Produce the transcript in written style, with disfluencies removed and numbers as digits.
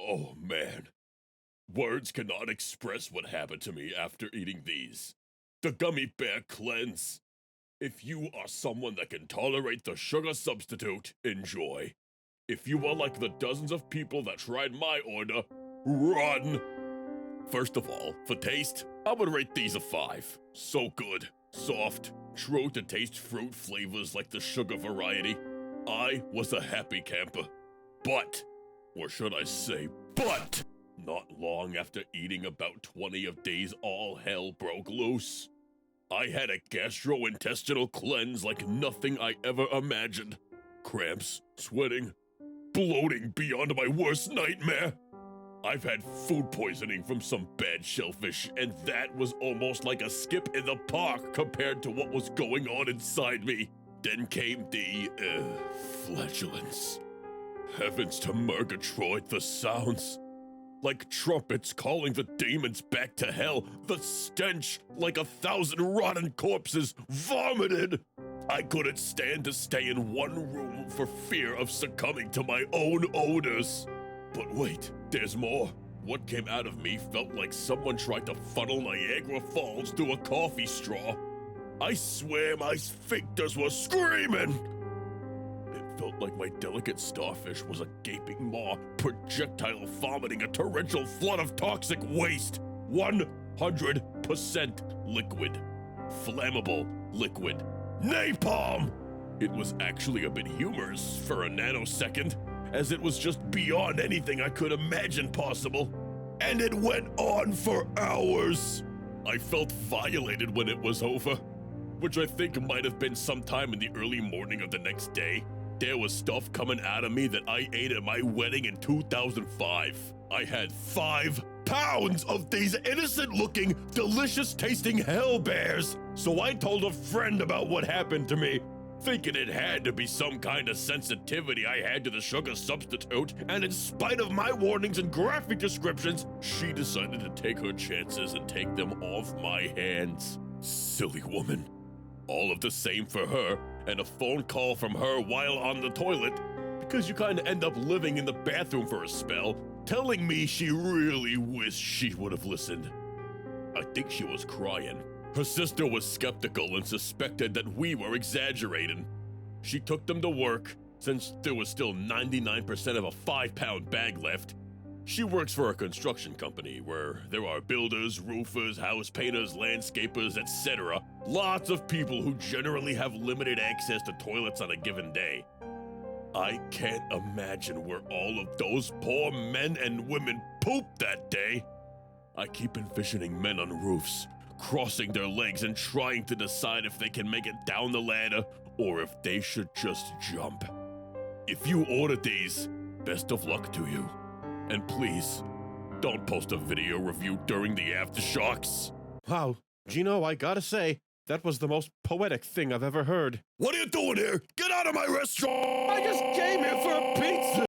Oh man, words cannot express what happened to me after eating these. The gummy bear cleanse. If you are someone that can tolerate the sugar substitute, enjoy. If you are like the dozens of people that tried my order, run! First of all, for taste, I would rate these a 5. So good, soft, true to taste fruit flavors like the sugar variety. I was a happy camper. But, or should I say, not long after eating about 20 of these, all hell broke loose. I had a gastrointestinal cleanse like nothing I ever imagined. Cramps, sweating, bloating beyond my worst nightmare. I've had food poisoning from some bad shellfish, and that was almost like a skip in the park compared to what was going on inside me. Then came the, flatulence. Heavens to Murgatroyd, the sounds. Like trumpets calling the demons back to hell, the stench like 1,000 rotten corpses vomited. I couldn't stand to stay in one room for fear of succumbing to my own odors. But wait, there's more. What came out of me felt like someone tried to funnel Niagara Falls through a coffee straw. I swear my sphincters were screaming. It felt like my delicate starfish was a gaping maw, projectile vomiting a torrential flood of toxic waste. 100% liquid. Flammable liquid. Napalm! It was actually a bit humorous for a nanosecond, as it was just beyond anything I could imagine possible. And it went on for hours. I felt violated when it was over, which I think might have been sometime in the early morning of the next day. There was stuff coming out of me that I ate at my wedding in 2005. I had 5 pounds of these innocent-looking, delicious-tasting hell bears. So I told a friend about what happened to me, thinking it had to be some kind of sensitivity I had to the sugar substitute, and in spite of my warnings and graphic descriptions, she decided to take her chances and take them off my hands. Silly woman. All of the same for her, and a phone call from her while on the toilet, because you kinda end up living in the bathroom for a spell, telling me she really wished she would have listened. I think she was crying. Her sister was skeptical and suspected that we were exaggerating. She took them to work, since there was still 99% of a 5-pound bag left. She works for a construction company where there are builders, roofers, house painters, landscapers, etc. Lots of people who generally have limited access to toilets on a given day. I can't imagine where all of those poor men and women pooped that day. I keep envisioning men on roofs, crossing their legs and trying to decide if they can make it down the ladder or if they should just jump. If you ordered these, best of luck to you. And please, don't post a video review during the aftershocks. Wow, Gino, I gotta say, that was the most poetic thing I've ever heard. What are you doing here? Get out of my restaurant! I just came here for a pizza!